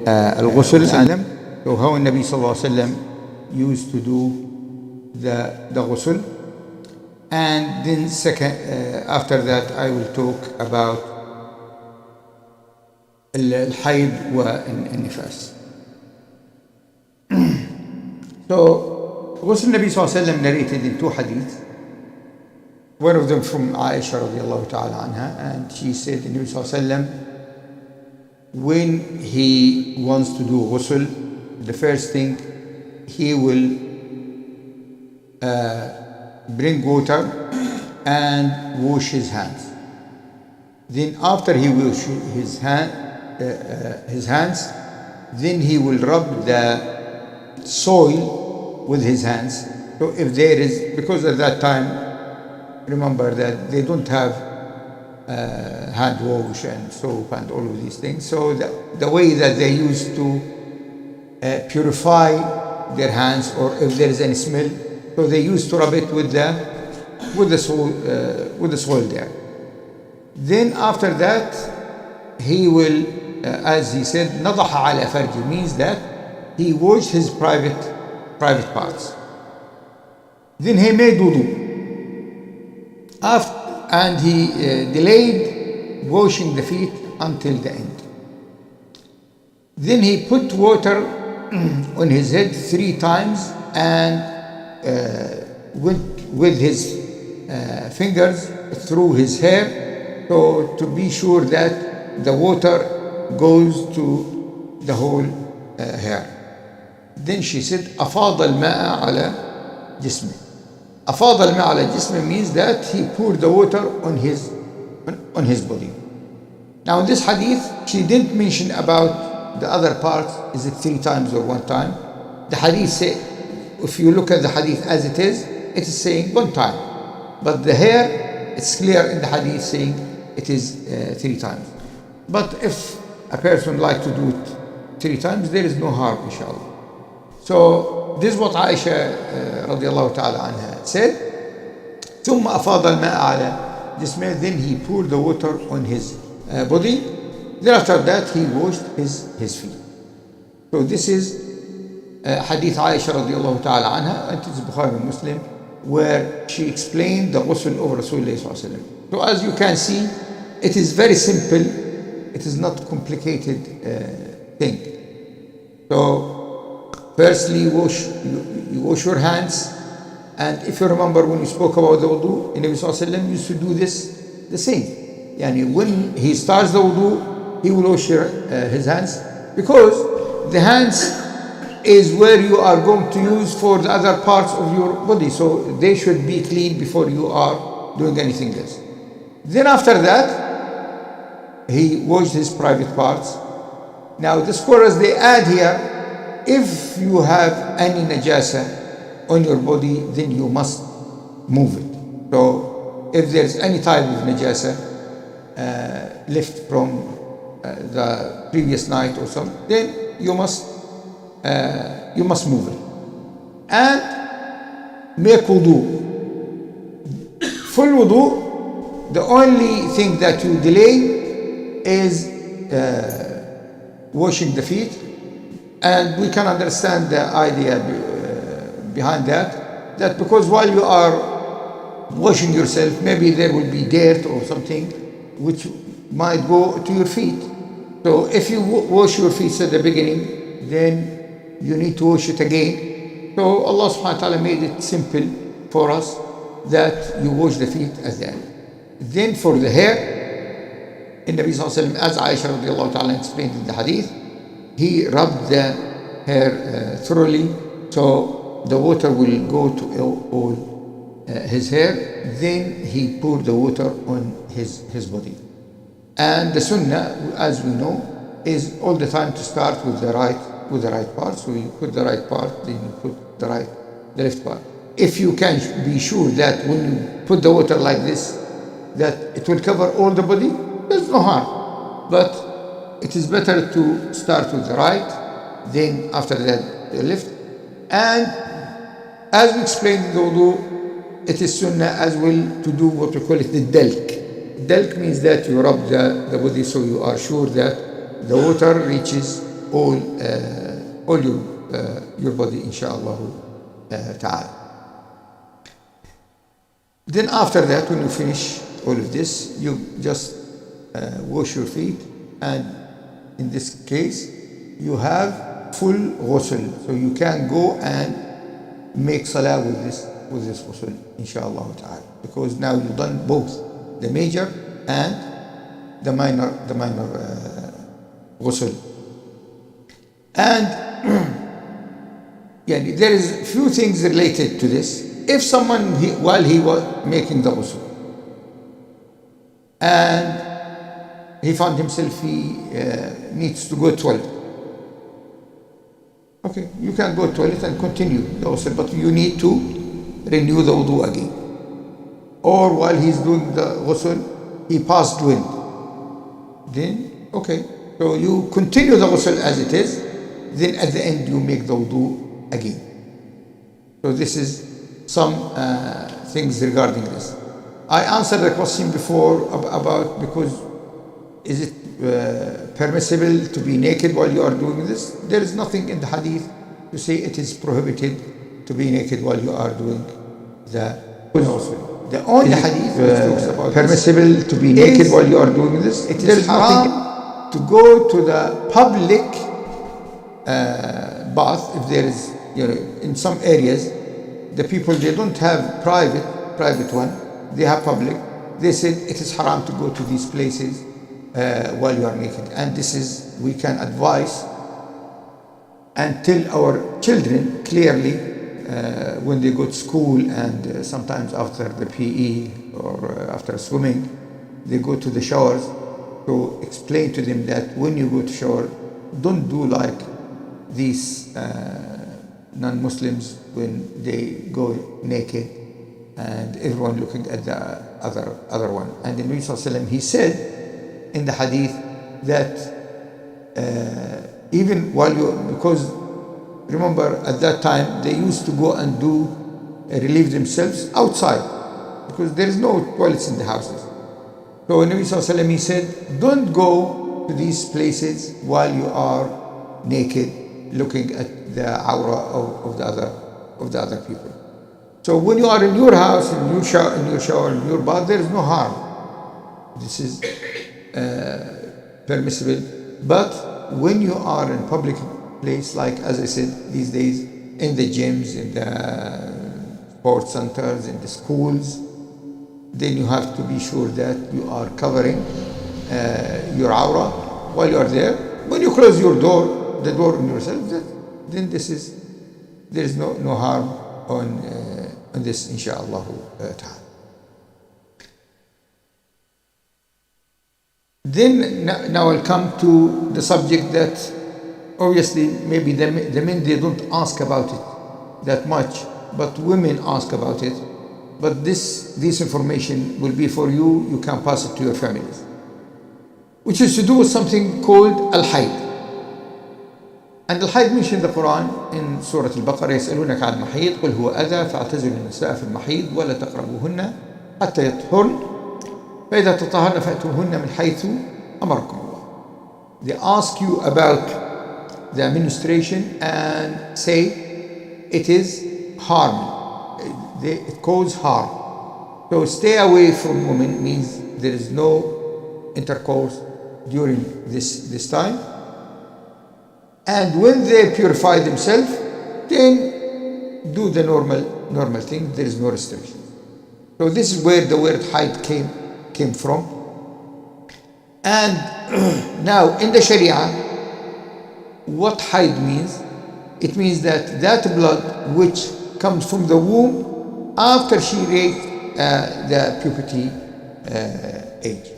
Al-Ghusl. So how Nabi Sallallahu Alaihi Wasallam used to do the Ghusl. And then after that I will talk about الحيض والنفاس. So Ghusl Nabi Sallallahu Alaihi Wasallam narrated in two hadith. One of them from Isha radiallahu ta'ala anha, and she said the Nabi Sallallahu Alaihi Wasallam, when he wants to do ghusl, the first thing he will bring water and wash his hands. Then after he washes his hands, then he will rub the soil with his hands. So if there is, because at that time, remember that they don't have hand wash and soap and all of these things. So the way that they used to purify their hands, or if there is any smell, so they used to rub it with the soil there. Then after that, he will, as he said, نضح على فرجه, means that he washed his private parts. Then he made wudu. And he delayed washing the feet until the end. Then he put water on his head 3 times and went with his fingers through his hair, so to be sure that the water goes to the whole hair. Then she said, أفاض الماء على جسمه. أفاض الماء على جسمه means that he poured the water on his body. Now in this hadith, she didn't mention about the other parts, is it 3 times or 1 time. The hadith say, if you look at the hadith as it is saying 1 time. But the hair, it's clear in the hadith saying it is 3 times. But if a person like to do it 3 times, there is no harm, inshallah. So this is what Isha radiallahu ta'ala anha said. ثم أفاض الماء على جسمه, then he poured the water on his body. Then after that he washed his feet. So this is hadith Aisha radiallahu ta'ala anha, and it is Bukhari and Muslim, where she explained the ghusl of Rasulullah sallallahu alaihi wasallam. So as you can see, it is very simple. It is not complicated thing. So firstly, you wash your hands, and if you remember when we spoke about the wudu, the Nabi Sallallahu Alaihi Wasallam used to do this the same. Yani when he starts the wudu, he will wash his hands, because the hands is where you are going to use for the other parts of your body, so they should be clean before you are doing anything else. Then after that, he washed his private parts. Now the scholars, they add here, if you have any najasa on your body, then you must move it. So if there's any type of najasa left from the previous night or something, then you must move it. And make wudu. Full wudu, the only thing that you delay is washing the feet. And we can understand the idea behind that because while you are washing yourself, maybe there will be dirt or something which might go to your feet. So if you wash your feet at the beginning, then you need to wash it again. So Allah subhanahu wa ta'ala made it simple for us that you wash the feet at the end. Then for the hair, in Nabi Sallallahu Alaihi Wasallam, as Aisha radiallahu ta'ala explained in the hadith, he rubbed the hair thoroughly, so the water will go to all his hair. Then he poured the water on his body. And the sunnah, as we know, is all the time to start with the right part. So you put the right part, then you put the left part. If you can be sure that when you put the water like this, that it will cover all the body, there's no harm. But it is better to start with the right, then after that the left. And as we explained in the wudu, it is sunnah as well to do what we call it the dalk. Dalk means that you rub the body so you are sure that the water reaches all your body, inshallah ta'ala. Then after that, when you finish all of this, you just wash your feet, and in this case, you have full ghusl. So you can go and make salah with this ghusl, inshallah ta'ala. Because now you've done both, the major and the minor ghusl. And there is few things related to this. If someone, while he was making the ghusl, and he found himself he needs to go to toilet, okay, you can go to toilet and continue the ghusl, but you need to renew the wudu again. Or while he's doing the ghusl, he passed wind, then okay, so you continue the ghusl as it is, then at the end you make the wudu again. So this is some things regarding this. I answered the question before about because is it permissible to be naked while you are doing this? There is nothing in the hadith to say it is prohibited to be naked while you are doing the ghusl. The only hadith which talks about permissible to be naked while you are doing this, there is nothing to go to the public bath. If there is, in some areas, the people, they don't have private one, they have public. They said it is haram to go to these places while you are naked. And this is, we can advise and tell our children clearly when they go to school, and sometimes after the PE or after swimming, they go to the showers, to explain to them that when you go to shower, don't do like these non-Muslims when they go naked and everyone looking at the other one. And the Nabi Sallallahu Alaihi Wasallam, he said in the hadith that even while because remember at that time they used to go and relieve themselves outside because there is no toilets in the houses. So the Nabi Sallallahu Alaihi Wasallam, he said, don't go to these places while you are naked looking at the aura of the other people. So when you are in your house, in your shower, in your bath, there is no harm. This is permissible. But when you are in public place, like as I said, these days, in the gyms, in the sports centers, in the schools, then you have to be sure that you are covering your aura while you are there. When you close your door, the door on yourself, then there is no harm on this, inshaAllah ta'ala. Then now I'll come to the subject that obviously maybe the men, they don't ask about it that much, but women ask about it. But this information will be for you. You can pass it to your families, which is to do with something called al-hayd. And al-hayd mentioned in the Quran in Surah Al-Baqarah, يسألونك عن المحيض قل هو أذى فاعتزلوا النساء في المحيض ولا تقربوهن حتى يطهرن فإذا تطهرن فأتوهن من حيث أمركم الله. They ask you about the menstruation and say it is harm. It causes harm. So stay away from women means there is no intercourse during this time. And when they purify themselves, then do the normal thing. There is no restriction. So this is where the word hayd came from. And now in the Sharia, what hayd means? It means that blood which comes from the womb after she reached the puberty age.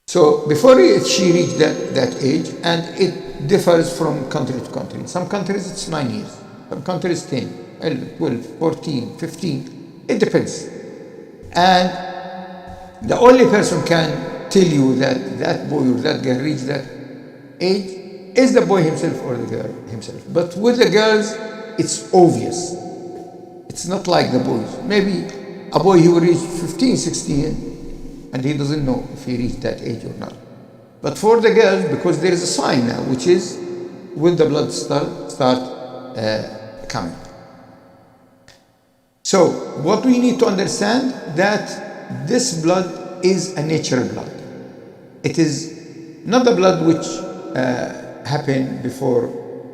So before she reached that age, and it differs from country to country. Some countries it's 9 years, some countries 10, 11, 12, 14, 15, it depends. And the only person can tell you that boy or that girl reached that age is the boy himself or the girl himself. But with the girls, it's obvious. It's not like the boys. Maybe a boy, he will reach 15, 16, and he doesn't know if he reached that age or not. But for the girls, because there is a sign now, which is when the blood start coming. So what we need to understand, that this blood is a natural blood. It is not the blood which happened before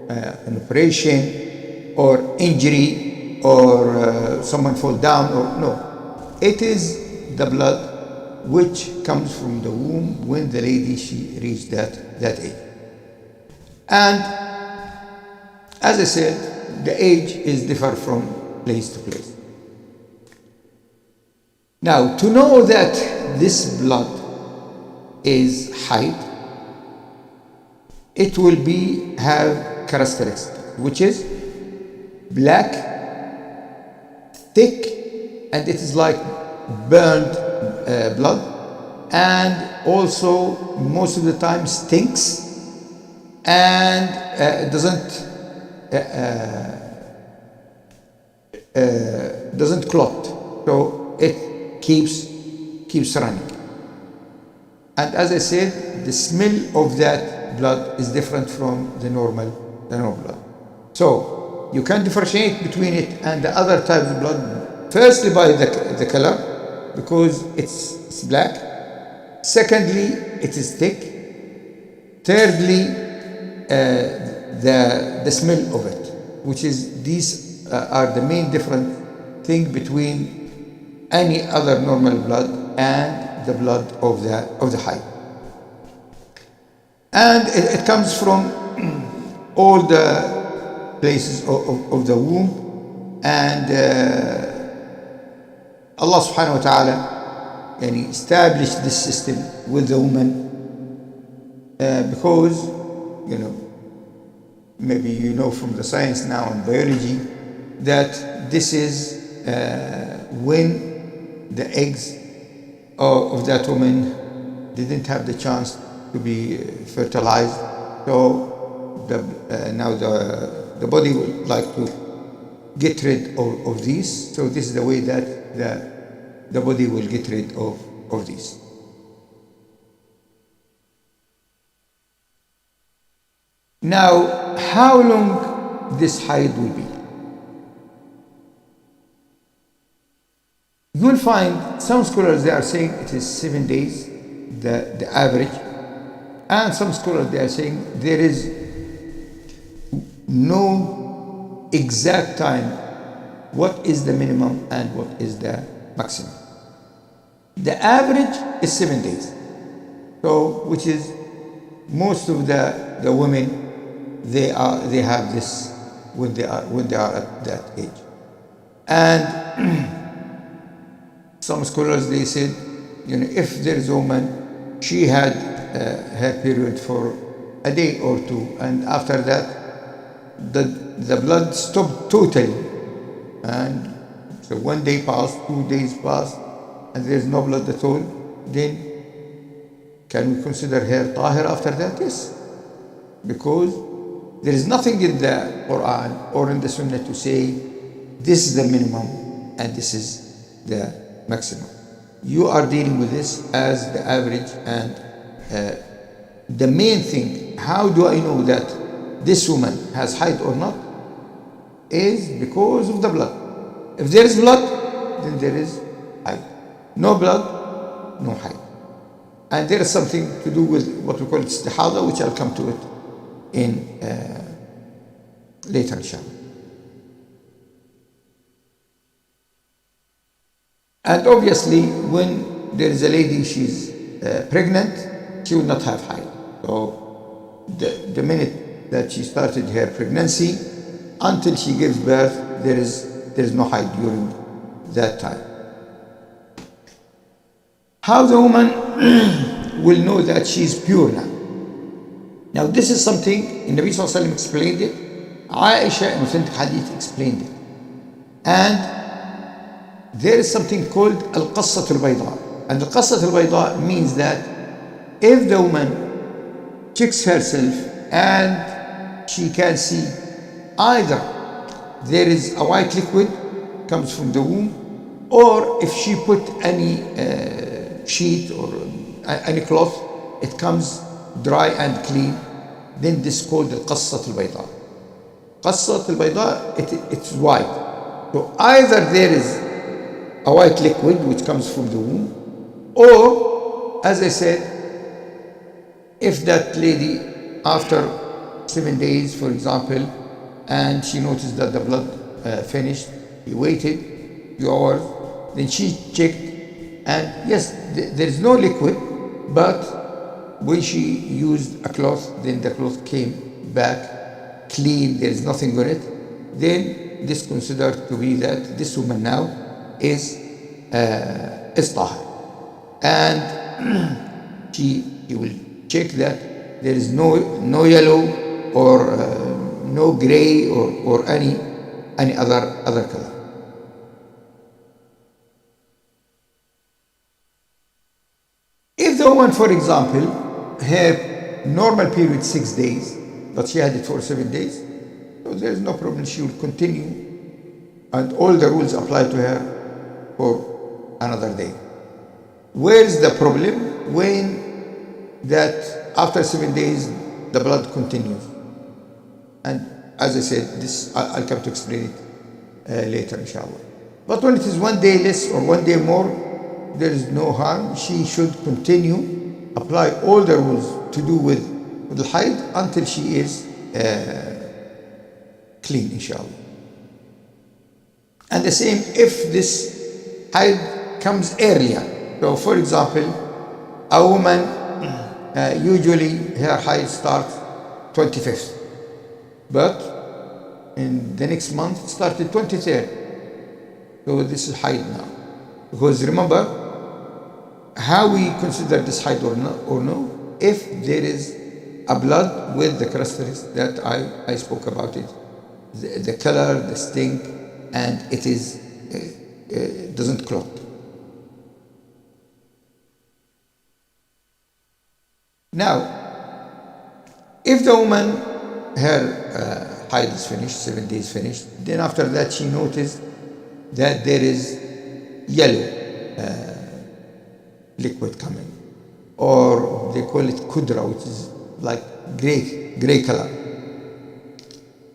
an operation or injury or someone fall down, or no. It is the blood which comes from the womb when the lady, she reached that age. And as I said, the age is different from place to place. Now, to know that this blood is haid, it will have characteristics, which is black, thick, and it is like burned blood, and also most of the time stinks, and it doesn't clot, so it keeps running. And as I said, the smell of that blood is different from the normal blood. So you can differentiate between it and the other types of blood, firstly by the color, because it's black. Secondly, it is thick. Thirdly, the smell of it, which is, these are the main different thing between any other normal blood and the blood of the haid. And it comes from all the places of the womb, and Allah subhanahu wa ta'ala established this system with the woman because, maybe from the science now and biology, that this is when the eggs of that woman didn't have the chance to be fertilized. So now the body would like to get rid of these. So this is the way that the body will get rid of these. Now, how long this haid will be? You will find some scholars, they are saying it is 7 days, the average, and some scholars, they are saying there is no exact time what is the minimum and what is the maximum. The average is 7 days, so which is most of the women, they have this when they are at that age. And some scholars, they said, if there is a woman, she had her period for a day or two, and after that the blood stopped totally, and so 1 day passed, 2 days passed, and there is no blood at all, then can we consider her tahir after that? Yes, because there is nothing in the Quran or in the Sunnah to say this is the minimum and this is the maximum. You are dealing with this as the average, and the main thing, how do I know that this woman has haid or not, is because of the blood. If there is blood, then there is haid. No blood, no haid. And there is something to do with what we call istihada, which I'll come to it in later, inshallah. And obviously, when there is a lady, she's pregnant, she will not have haid. So the minute that she started her pregnancy until she gives birth, there is no haid during that time. How the woman will know that she is pure now? Now this is something the Nabi Sallallahu Alaihi Wasallam explained it. Isha in authentic hadith explained it. And there is something called Al-Qassat al-Bayda. And Al-Qassat al-Bayda means that if the woman checks herself and she can see either there is a white liquid comes from the womb, or if she put any sheet or any cloth, it comes dry and clean, then this is called القصة البيضاء. قصة البيضاء, it's white. So either there is a white liquid which comes from the womb, or, as I said, if that lady after 7 days, for example, and she noticed that the blood finished, he waited few hours, then she checked, and yes, there is no liquid, but when she used a cloth, then the cloth came back clean, there is nothing on it, then this considered to be that this woman now is tahir. And she will check that there is no yellow or no gray or any other color. If the woman, for example, her normal period 6 days, but she had it for 7 days, so there is no problem, she will continue, and all the rules apply to her for another day. Where is the problem? When that after 7 days the blood continues. And as I said, this I'll come to explain it later, inshallah. But when it is 1 day less or 1 day more, there is no harm. She should continue, apply all the rules to do with the haid until she is clean, inshallah. And the same if this haid comes earlier. So, for example, a woman usually her haid starts 25th, but in the next month it started 23rd. So this is haid now. Because remember, how we consider this haid or no, if there is a blood with the characteristics that I spoke about it, the color, the stink, and it is doesn't clot. Now, if the woman, her haid is finished, 7 days finished, then after that she noticed that there is yellow liquid coming, or they call it kudra, which is like gray color,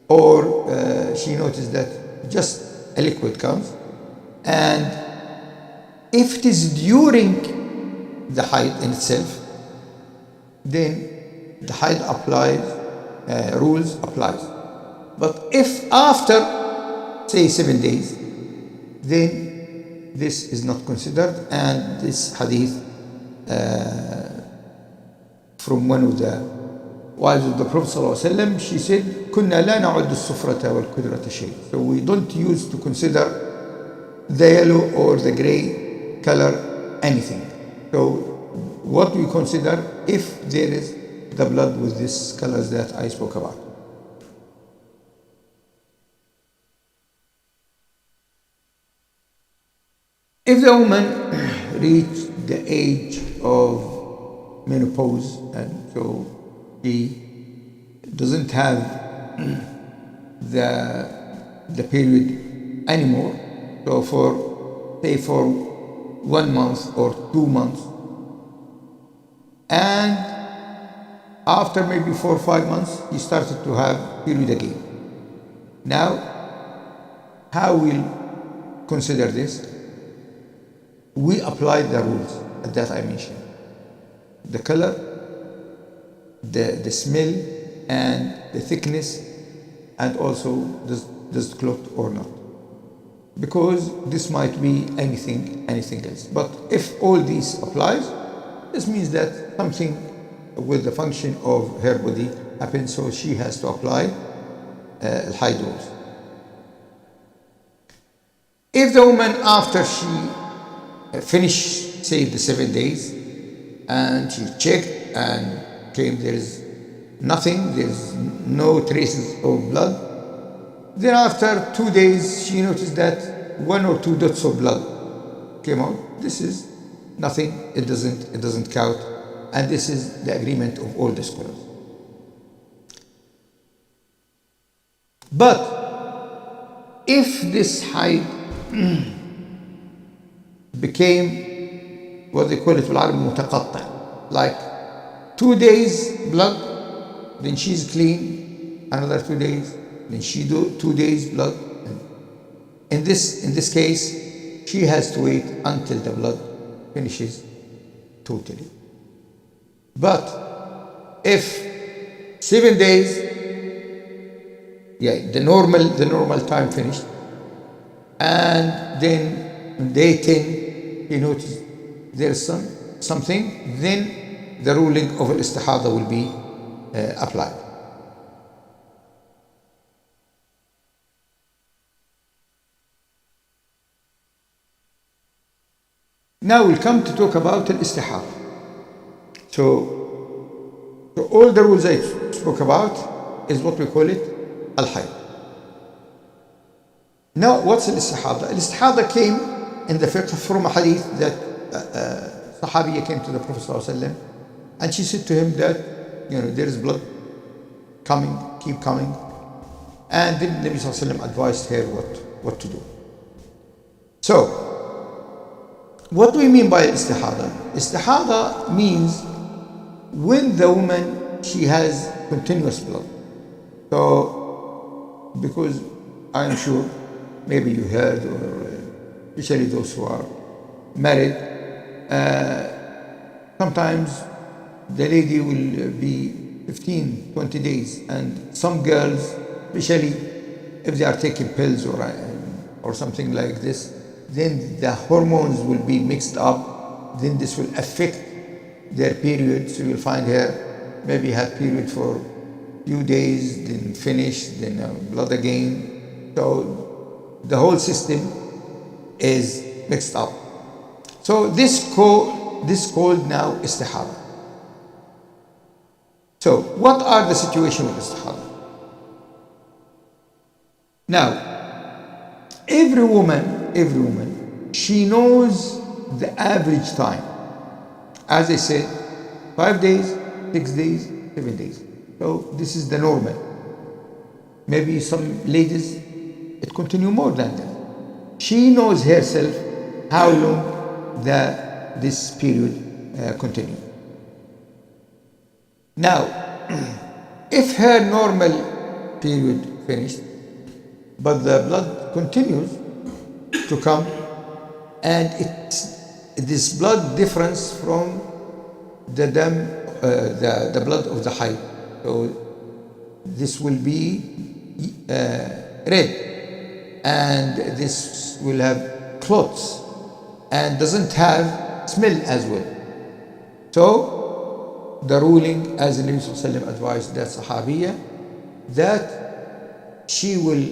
or she noticed that just a liquid comes, and if it is during the haid in itself, then the haid applies, rules applies. But if after, say, 7 days, then this is not considered. And this hadith from one of the wives of the Prophet ﷺ, she said, كنا لا نعد الصفرة والكدرة شيء. So we don't use to consider the yellow or the gray color anything. So what we consider if there is the blood with these colors that I spoke about. If the woman reached the age of menopause, and so she doesn't have the period anymore, so for 1 month or 2 months, and after maybe 4 or 5 months he started to have period again. Now, how we'll consider this? We apply the rules that I mentioned: the color, the smell, and the thickness, and also does it clot or not, because this might be anything else. But if all these applies, this means that something with the function of her body happens, so she has to apply haid rules. If the woman, after she finished, say, the 7 days, and she checked and came, there is nothing, there is no traces of blood, then after 2 days she noticed that 1 or 2 dots of blood came out. This is nothing, it doesn't count, and this is the agreement of all the scholars. But if this haid became what they call it بالعربي متقطع, like 2 days blood, then she's clean, another 2 days, then she do 2 days blood. In this case, she has to wait until the blood finishes totally. But if 7 days, the normal time finished, and then on day 10 you notice there's something, then the ruling of al-istihada will be applied. Now we'll come to talk about al-istihada. So all the rules I spoke about is what we call it al-hayd. Now what's al-istihada? Al-istihada came in the fiqh from a hadith that Sahabiya came to the Prophet ﷺ, and she said to him that there is blood coming, keep coming, and then Nabi ﷺ advised her what to do. So what do we mean by istihada? Istihada means when the woman, she has continuous blood. So, because I am sure, maybe you heard, or especially those who are married, sometimes the lady will be 15, 20 days, and some girls, especially if they are taking pills or something like this, then the hormones will be mixed up, then this will affect their period. So you'll find her maybe have period for a few days, then finish, then blood again. So the whole system is mixed up. So this called now istihada. So what are the situations of istihada? Now, every woman, she knows the average time. As I said, 5 days, 6 days, 7 days. So this is the normal. Maybe some ladies, it continue more than that. She knows herself how long this period continue. Now, if her normal period finished, but the blood continues to come, and this blood difference from the blood of the hayd. So this will be red, and this will have clots, and doesn't have smell as well. So the ruling, as the Nabi Sallallahu Alaihi Wasallam advised that Sahabiya, that she will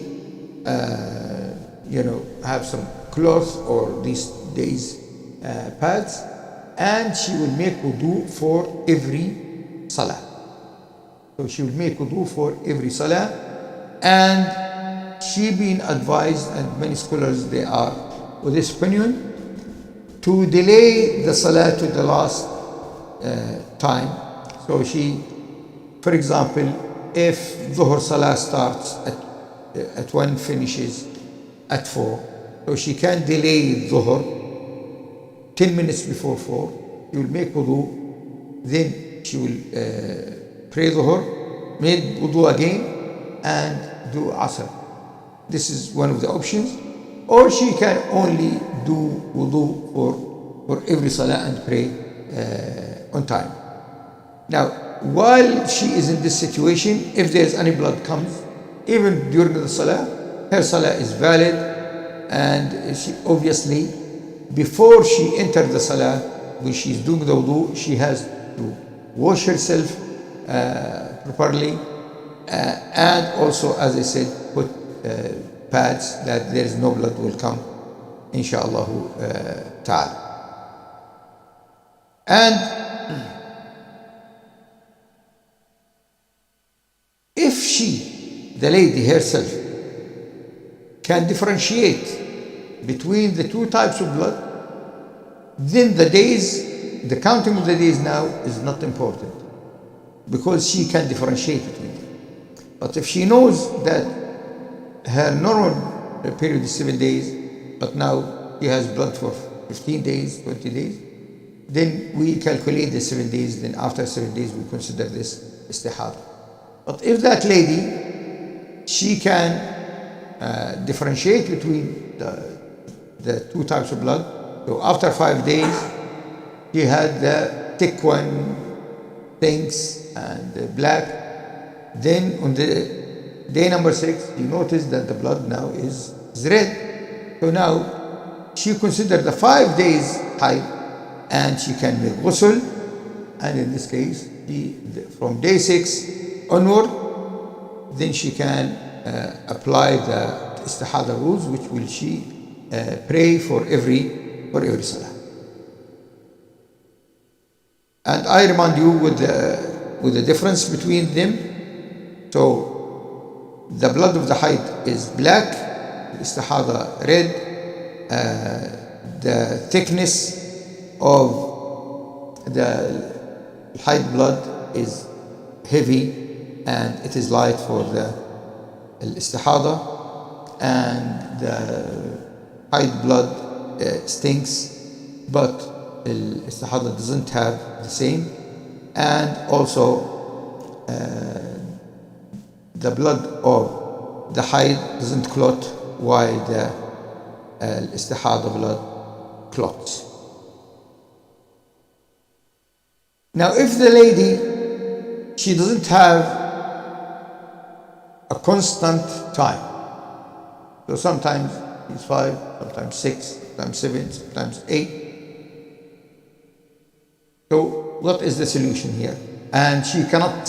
have some cloth or these days pads, and she will make wudu for every salah. So she will make wudu for every salah, and she been advised, and many scholars they are with this opinion, to delay the salah to the last time. So she, for example, if dhuhr salah starts at 1, finishes at 4, so she can delay dhuhr 10 minutes before 4. She will make wudu, then she will pray dhuhr, make wudu again, and do asr. This is one of the options. Or she can only do wudu for every salah and pray on time. Now, while she is in this situation, if there is any blood comes, even during the salah, her salah is valid, and she obviously, before she enters the salah, when she is doing the wudu, she has to wash herself properly, and also, as I said, put pads that there is no blood will come, inshallah ta'ala. And if she, the lady herself, can differentiate between the two types of blood, then the counting of the days now is not important, because she can differentiate between them. But if she knows that her normal period is 7 days, but now he has blood for 15 days, 20 days, then we calculate the 7 days, then after 7 days we consider this istihada. But if that lady, she can differentiate between the two types of blood, so after 5 days, she had the thick one, pinks and the black. Then on the day number 6, you notice that the blood now is red. So now she considered the 5 days haid, and she can make ghusl. And in this case, from day 6 onward, then she can apply the istihada rules, which will she pray for every salah. And I remind you with the difference between them. So the blood of the haid is black, the istihada red, the thickness of the haid blood is heavy and it is light for the istihada, and the haid blood stinks, but istihada doesn't have the same. And also the blood of the haid doesn't clot while the istihada blood clots. Now if the lady, she doesn't have a constant time, so sometimes it's 5, sometimes 6, sometimes 7, sometimes 8. So what is the solution here? And she cannot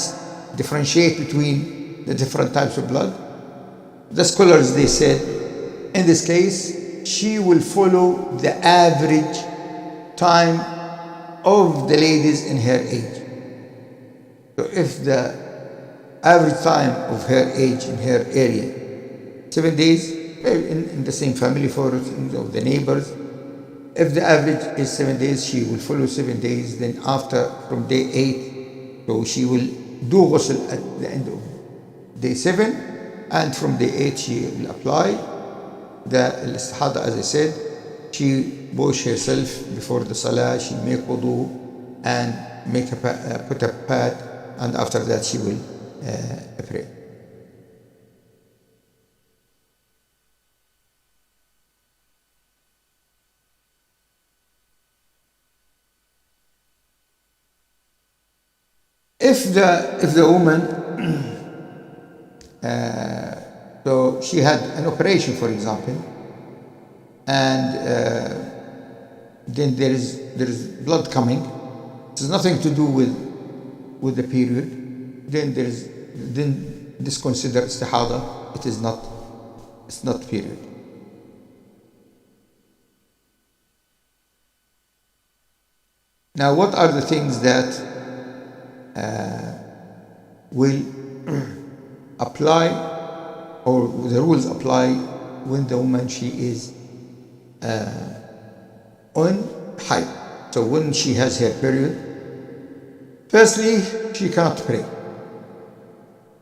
differentiate between the different types of blood. The scholars, they said, in this case, she will follow the average time of the ladies in her age. So if the average time of her age in her area, 7 days, in the same family, for of the neighbors, if the average is 7 days, she will follow 7 days. Then after, from day 8, so she will do ghusl at the end of day 7, and from day 8 she will apply the istihada. As I said, she wash herself before the salah, she make wudu and put a pad, and after that she will pray. If the woman, so she had an operation, for example, and then there is blood coming, it has nothing to do with the period, then this considered istihada, it's not period. Now what are the things that will apply, or the rules apply when the woman, she is on haid? So when she has her period, firstly, she cannot pray.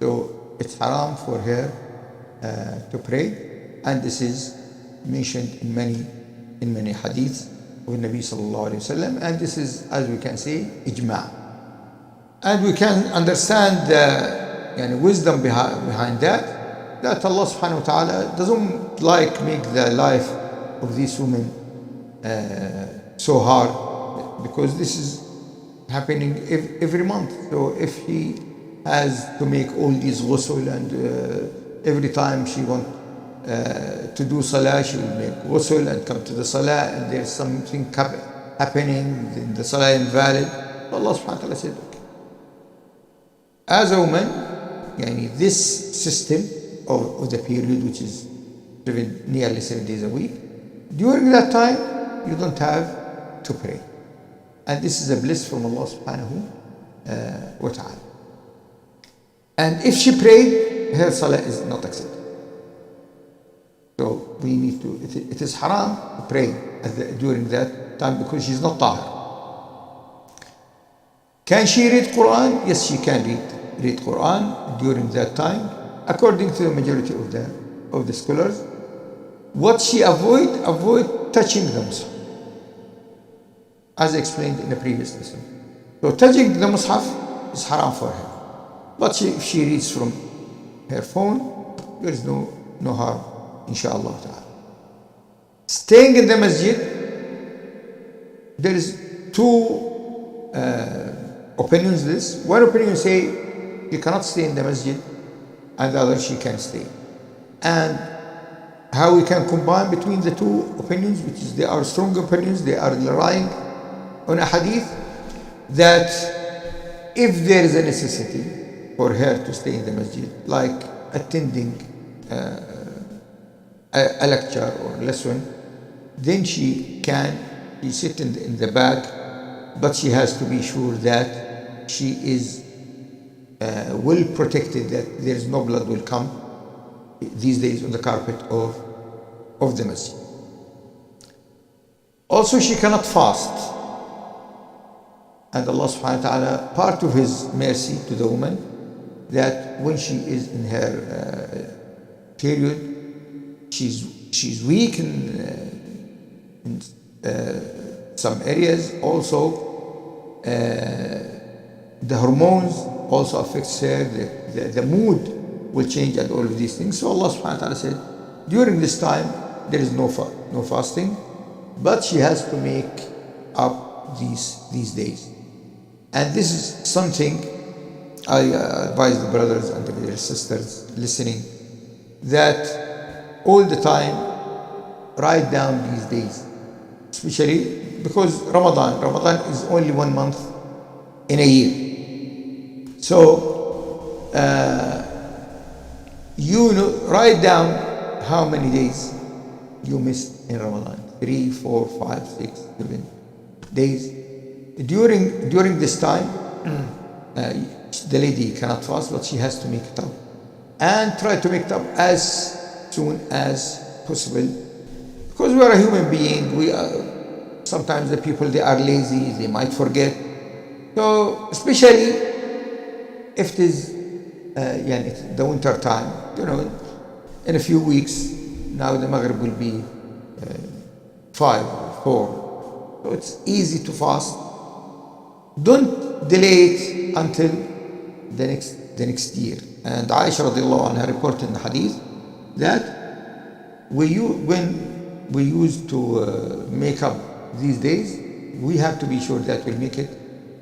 So it's haram for her to pray, and this is mentioned in many hadiths of Nabi sallallahu alaihi wasallam, and this is, as we can say, ijma'. And we can understand the wisdom behind that Allah subhanahu wa ta'ala doesn't make the life of these women so hard, because this is happening every month. So if he has to make all these ghusl, and every time she wants to do salah, she will make ghusl and come to the salah, and there's something happening, then the salah is invalid. Allah subhanahu wa ta'ala said, as a woman, this system of the period, which is nearly 7 days a week, during that time you don't have to pray, and this is a bliss from Allah subhanahu wa ta'ala. And if she prayed, her salah is not accepted. So we need to, it is haram to pray during that time, because she's not tahir. Can she read Quran? Yes, she can read Quran during that time, according to the majority of the scholars. What she avoid touching the Mus'haf, as explained in the previous lesson. So touching the Mus'haf is haram for her. But if she reads from her phone, there is no harm, inshallah ta'ala. Staying in the masjid, there is two opinions this. One opinion say you cannot stay in the masjid, and the other she can stay. And how we can combine between the two opinions, which is they are strong opinions, they are relying on a hadith that if there is a necessity for her to stay in the masjid, like attending a lecture or lesson, then she sit in the back, but she has to be sure that she is well protected, that there is no blood will come these days on the carpet of the masjid. Also, she cannot fast. And Allah subhanahu wa ta'ala, part of His mercy to the woman, that when she is in her period, she's weak in some areas. Also, the hormones also affects her. The mood will change and all of these things. So Allah subhanahu wa ta'ala said, during this time, there is no fasting, but she has to make up these days. And this is something I advise the brothers and the sisters listening, that all the time write down these days, especially because Ramadan is only 1 month in a year. So write down how many days you missed in Ramadan. 3, 4, 5, 6, 7 days. During this time, the lady cannot fast, but she has to make it up. And try to make it up as soon as possible. Because we are a human being, sometimes the people, they are lazy, they might forget. So, especially if it is the winter time, in a few weeks, now the Maghrib will be 5 or 4. So it's easy to fast. Don't delay it until the next year. And Aisha radiallahu anha reported in the hadith that when we used to make up these days, we have to be sure that we'll make it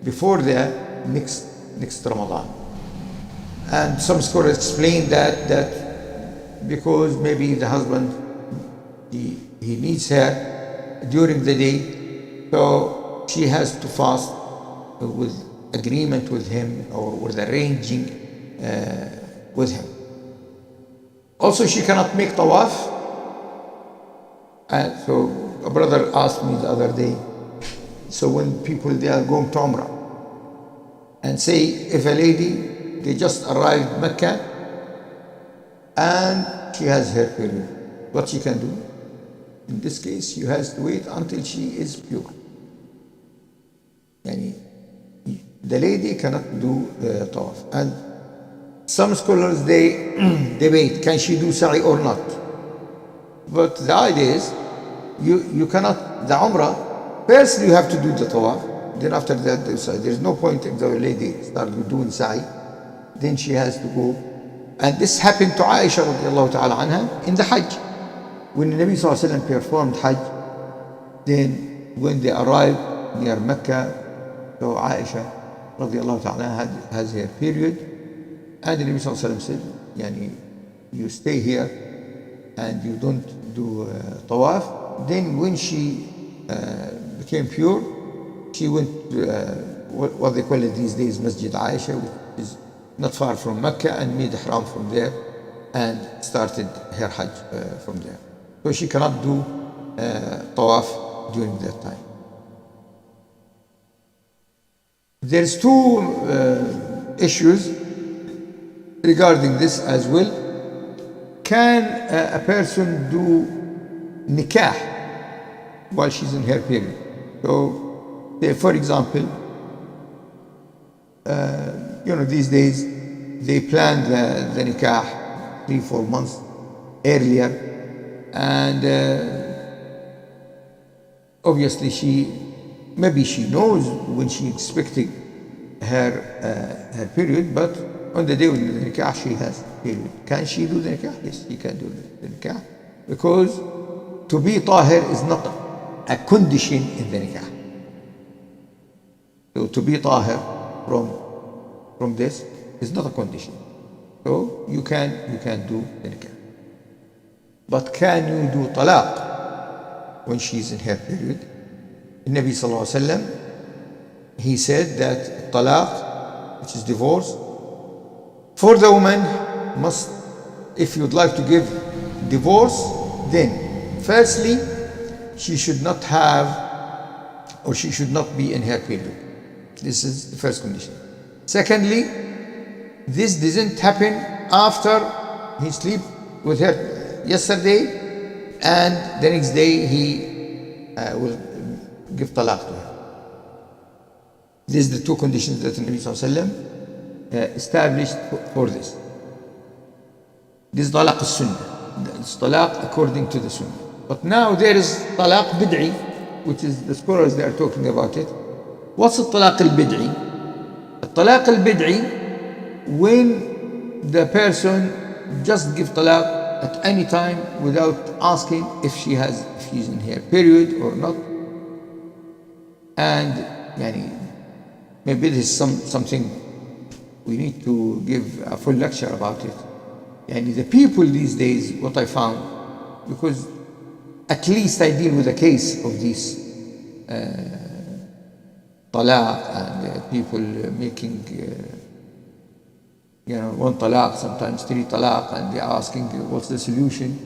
before the next Ramadan. And some scholars explain that because maybe the husband he needs her during the day, so she has to fast with agreement with him or with arranging with him. Also, she cannot make tawaf. And so a brother asked me the other day, so when people, they are going to Umrah, and say if a lady, they just arrived Mecca and she has her period, what she can do? In this case, she has to wait until she is pure. The lady cannot do tawaf. And some scholars, they debate, can she do sa'i or not? But the idea is, you cannot, the Umrah, first you have to do the tawaf, then after that, there's no point if the lady starts doing sa'i, then she has to go. And this happened to Aisha radiallahu ta'ala anha in the Hajj. When the Nabi sallallahu alayhi wa sallam performed Hajj, then when they arrived near Mecca, so Aisha radiallahu ta'ala has her period, and the Nabi sallallahu alayhi wa sallam said, you stay here and you don't do tawaf. Then when she became pure, she went to what they call it these days Masjid Aisha, which is not far from Mecca, and made ihram from there and started her Hajj from there. So she cannot do tawaf during that time. There's two issues regarding this as well. Can a person do nikah while she's in her period? So, for example, these days they plan the nikah 3-4 months earlier, And obviously maybe she knows when she expecting her period, but on the day of the nikah she has period. Can she do the nikah? Yes, she can do the nikah, because to be tahir is not a condition in the nikah. So to be tahir from this is not a condition. So you can do the nikah. But can you do talaq when she's in her period? The Nabi sallallahu alaihi wasallam, he said that talaq, which is divorce, for the woman must, if you'd like to give divorce, then firstly she should not have, or she should not be in her period. This is the first condition. Secondly, this doesn't happen after he sleep with her yesterday and the next day he will give talaq to her. These are the two conditions that the Nabi sallallahu alaihi wasallam established for this. This is talaq as-sunnah. It's talaq according to the sunnah. But now there is talaq bid'i, which is the scholars they are talking about it. What's the talaq al-bid'i? The talaq al-bid'i, when the person just give talaq at any time without asking if she's in her period or not. And maybe this is something we need to give a full lecture about it. The people these days, what I found, because at least I deal with a case of this talaq and people making one talaq, sometimes three talaq, and they're asking what's the solution.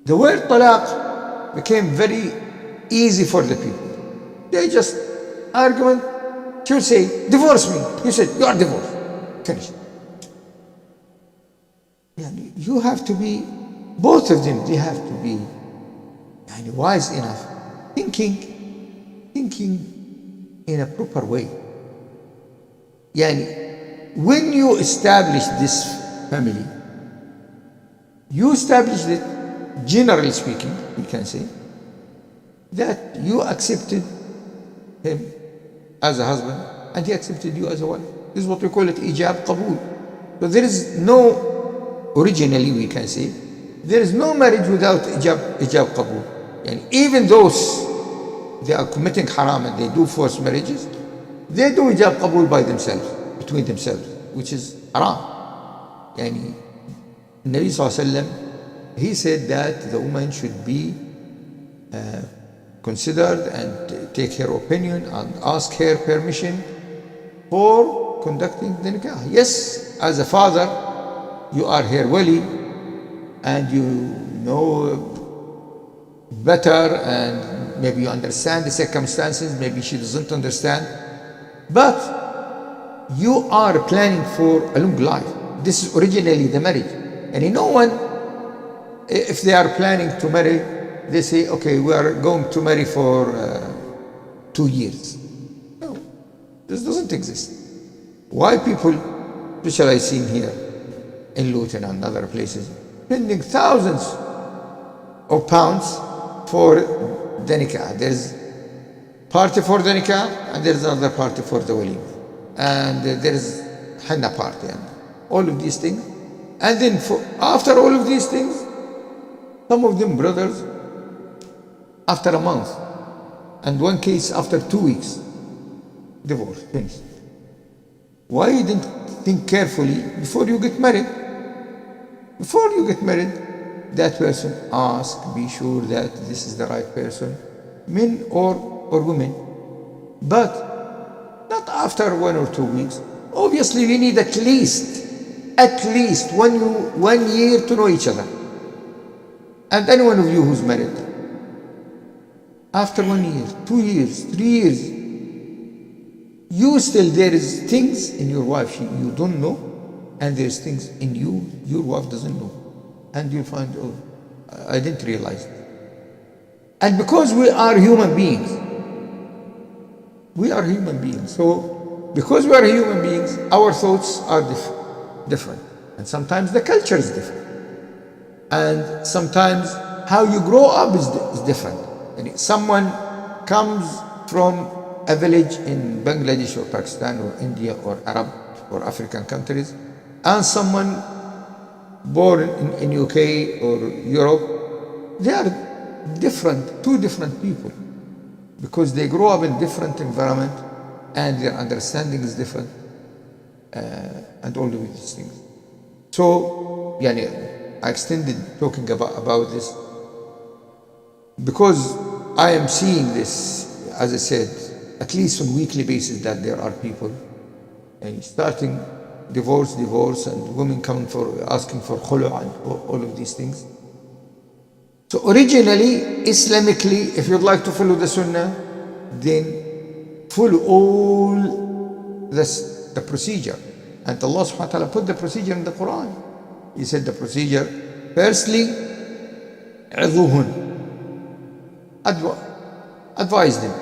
The word talaq became very easy for the people. They just argument. She'll say, divorce me. You said, you are divorced. Finished. You have to be, both of them, they have to be wise enough, thinking in a proper way. When you establish this family, you established it, generally speaking, we can say, that you accepted him as a husband and he accepted you as a wife. This is what we call it ijab qabul. So there is no, originally we can say, there is no marriage without ijab qabul. Even those they are committing haram and they do forced marriages, they do ijab qabul by themselves, between themselves, which is haram. Nabi sallallahu alaihi wasallam, he said that the woman should be considered and take her opinion and ask her permission for conducting the nikah. Yes, as a father, you are her wali and you know better and maybe you understand the circumstances, maybe she doesn't understand, but you are planning for a long life. This is originally the marriage. And no one, if they are planning to marry, they say, okay, we are going to marry for 2 years. No, this doesn't exist. Why people, especially I've seen here in Luton and other places, spending thousands of pounds for the nikah. There's party for the nikah and there's another party for the walima. And there's henna party and all of these things. And then after all of these things, some of them brothers, after a month, and one case after 2 weeks, divorce, finished. Why you didn't think carefully before you get married? Before you get married, that person ask, be sure that this is the right person, men or women. But not after 1 or 2 weeks. Obviously, we need at least 1 year to know each other. And any one of you who's married, after 1 year, 2 years, 3 years, you still, there is things in your wife you don't know, and there's things in you your wife doesn't know. And you find, oh, I didn't realize it. And because we are human beings, so because we are human beings, our thoughts are different. And sometimes the culture is different. And sometimes how you grow up is different. And someone comes from a village in Bangladesh or Pakistan or India or Arab or African countries, and someone born in UK or Europe, they are different, two different people, because they grow up in different environment and their understanding is different, and all of these things. So, I extended talking about this because I am seeing this, as I said, at least on weekly basis, that there are people starting divorce, and women coming for asking for khulu and all of these things. So originally, Islamically, if you'd like to follow the Sunnah, then follow all the procedure. And Allah subhanahu wa ta'ala put the procedure in the Quran. He said the procedure, firstly, عظوهن, advise them.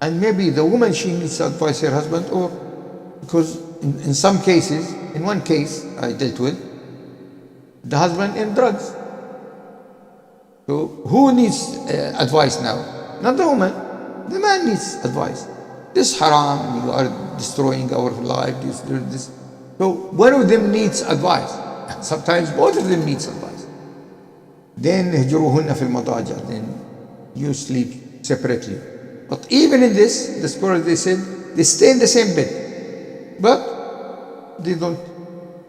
And maybe the woman, she needs to advise her husband, or because in some cases, in one case I dealt with, the husband in drugs. So who needs advice now? Not the woman, the man needs advice. This haram, you are destroying our life, this. So one of them needs advice. Sometimes both of them needs advice. Then هجروهن في المضاجع, then you sleep separately. But even in this, the scholars, they said, they stay in the same bed, but they don't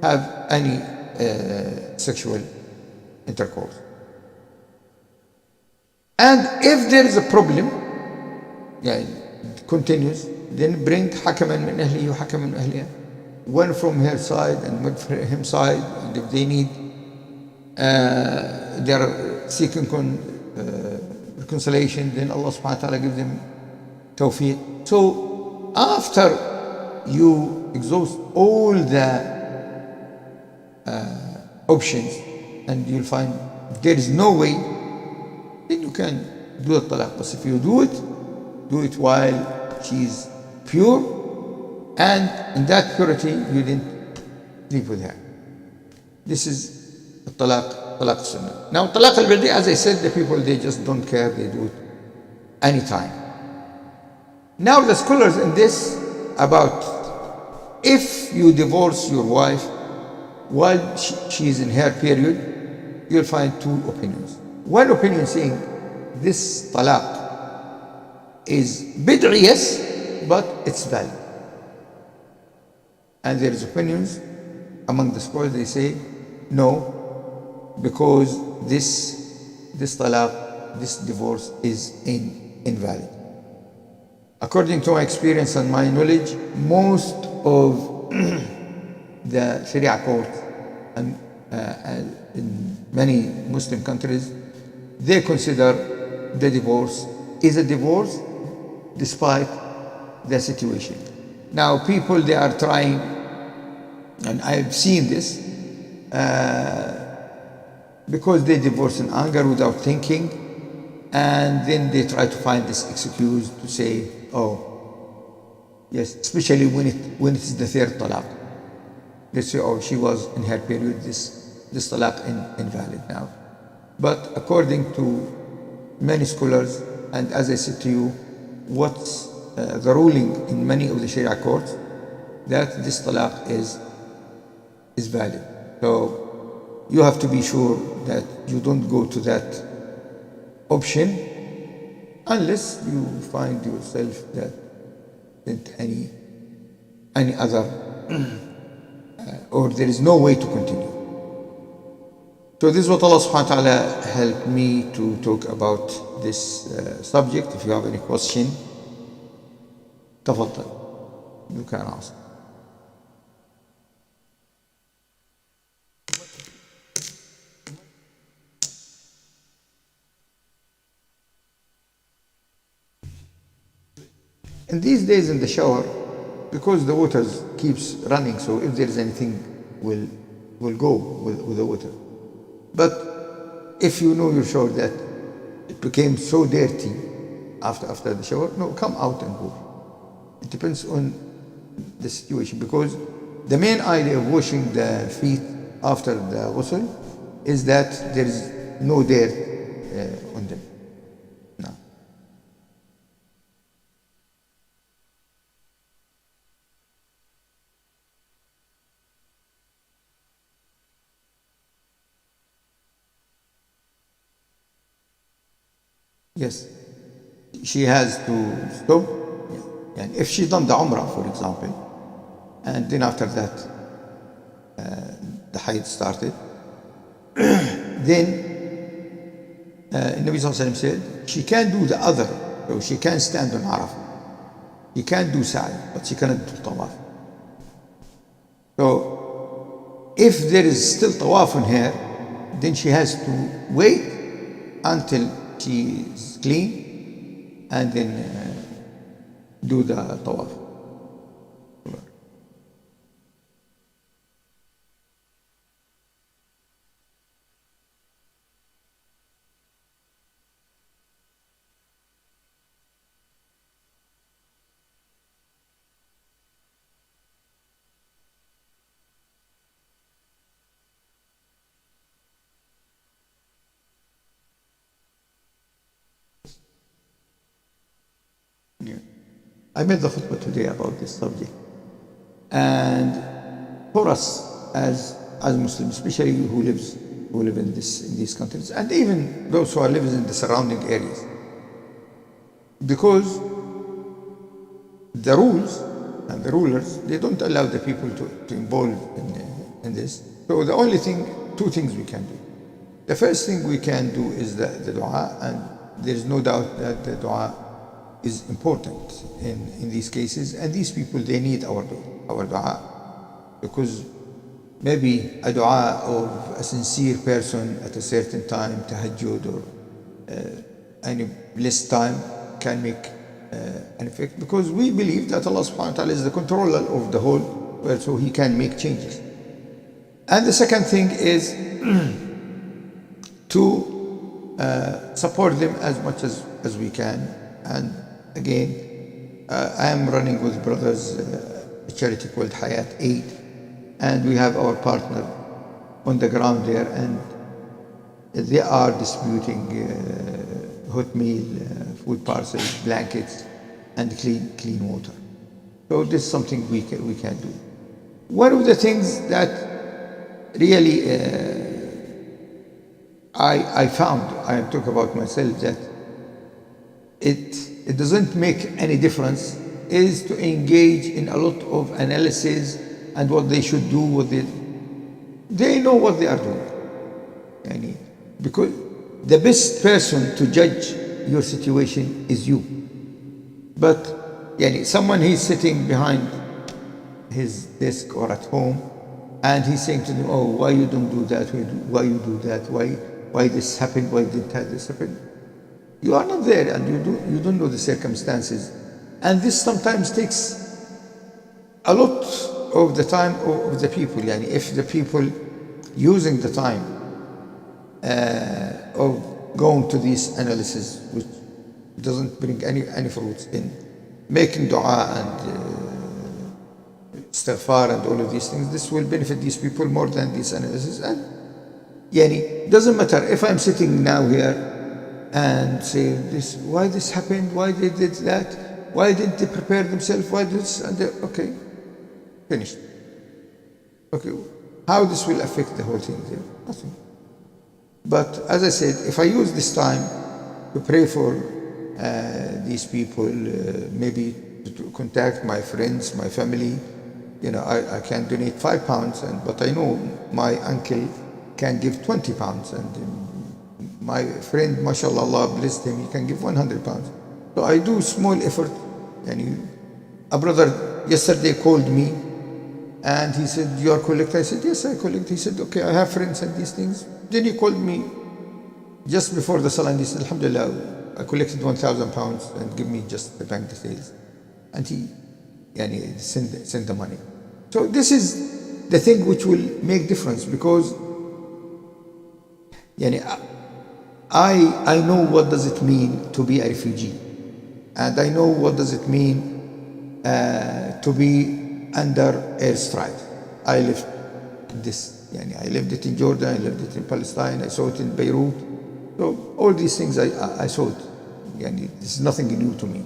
have any sexual intercourse. And if there is a problem, it continues, then bring حكما من أهله وحكما من أهلها, one from her side and one from him side, and if they need, they are seeking reconciliation, then Allah subhanahu wa ta'ala gives them tawfiq. So after you exhaust all the options and you'll find there is no way, then you can do the talaq. But if you do it while she is pure, and in that purity you didn't live with her. This is the talaq sunnah. Now talaq al-badi, as I said, the people, they just don't care, they do it anytime. Now the scholars in this, about if you divorce your wife while she is in her period, you'll find two opinions. One opinion saying this talaq is bid'i, yes, but it's valid. And there is opinions among the scholars, they say no, because this talaq, this divorce is invalid. According to my experience and my knowledge, most of the Sharia courts and in many Muslim countries, they consider the divorce is a divorce despite the situation. Now people, they are trying, and I've seen this, because they divorce in anger without thinking, and then they try to find this excuse to say, oh, yes, especially when it is the third talaq. They say, oh, she was in her period, this talaq invalid now. But according to many scholars, and as I said to you, what's the ruling in many of the Sharia courts, that this talaq is valid. So you have to be sure that you don't go to that option unless you find yourself that any other or there is no way to continue. So this is what Allah subhanahu wa ta'ala helped me to talk about this subject. If you have any question, تفضل, you can ask. In these days in the shower, because the water keeps running, so if there is anything, will go with the water. But if you know your shower that it became so dirty after the shower, no, come out and go. It depends on the situation, because the main idea of washing the feet after the ghusl is that there is no dirt on them. No. Yes, she has to stop. And if she done the Umrah, for example, and then after that the Hayd started, then Nabi Sallallahu Alaihi Wasallam said she can do the other, so she can stand on Arafah, she can do Sa'i, but she cannot do Tawaf. So if there is still Tawaf on her, then she has to wait until she is clean and then do the Tawaf. Yeah. I made the khutbah today about this subject. And for us as Muslims, especially who live in these countries, and even those who are living in the surrounding areas, because the rules and the rulers, they don't allow the people to involve in this. So the only thing, two things we can do. The first thing we can do is the dua, and there is no doubt that the dua is important in these cases, and these people, they need our dua, because maybe a dua of a sincere person at a certain time, tahajjud or any blessed time, can make an effect, because we believe that Allah subhanahu wa ta'ala is the controller of the whole world, so He can make changes. And the second thing is to support them as much as we can. And again, I am running with brothers a charity called Hayat Aid, and we have our partner on the ground there, and they are distributing hot meal, food parcels, blankets, and clean water. So this is something we can do. One of the things that really I found, I am talking about myself, that it doesn't make any difference, is to engage in a lot of analysis and what they should do, they know what they are doing. Because the best person to judge your situation is you. But someone, he's sitting behind his desk or at home, and he's saying to them, oh, why you don't do that, why you do that, why this happened, why didn't this happen? You are not there, and you don't know the circumstances. And this sometimes takes a lot of the time of the people. If the people using the time of going to this analysis, which doesn't bring any fruits in making dua and istighfar and all of these things, this will benefit these people more than this analysis. And doesn't matter if I'm sitting now here and say this, why this happened, why they did that, why didn't they prepare themselves, why this, and okay, finished. Okay, how this will affect the whole thing? Nothing. But as I said, if I use this time to pray for these people, maybe to contact my friends, my family, I can donate £5, but I know my uncle can give £20, and my friend, mashallah, Allah blessed him, he can give £100. So I do small effort. A brother yesterday called me and he said, you are collector? I said, yes, I collect. He said, okay, I have friends and these things. Then he called me just before the Salah and he said, alhamdulillah, I collected £1,000 and give me just the bank details. And he send the money. So this is the thing which will make difference, because I know what does it mean to be a refugee, and I know what does it mean to be under airstrike. I lived this Yani, I lived it in Jordan, I lived it in Palestine, I saw it in Beirut. So all these things I saw it. Yani, this is nothing new to me.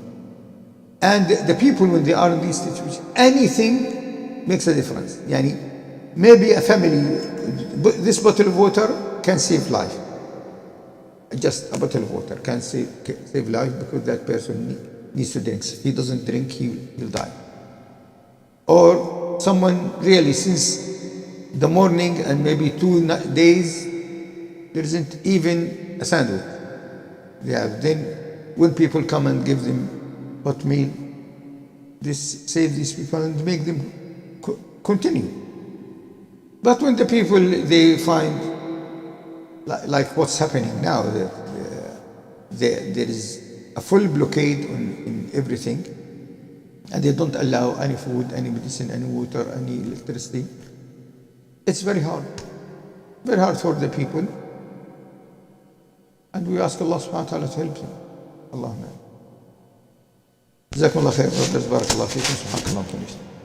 And the people, when they are in these situations, anything makes a difference. Yani, maybe a family, this bottle of water can save life. Just a bottle of water can save life, because that person needs to drink. If he doesn't drink, he'll die. Or someone really, since the morning and maybe 2 days, there isn't even a sandwich. Then when people come and give them hot meal, this save these people and make them continue. But when the people, they find, like what's happening now, there is a full blockade in everything, and they don't allow any food, any medicine, any water, any electricity. It's very hard for the people, and we ask Allah subhanahu wa ta'ala to help them. Allahumma. جزاكم الله خير. بارك الله فيكم. سبحانك اللهم وبحمدك.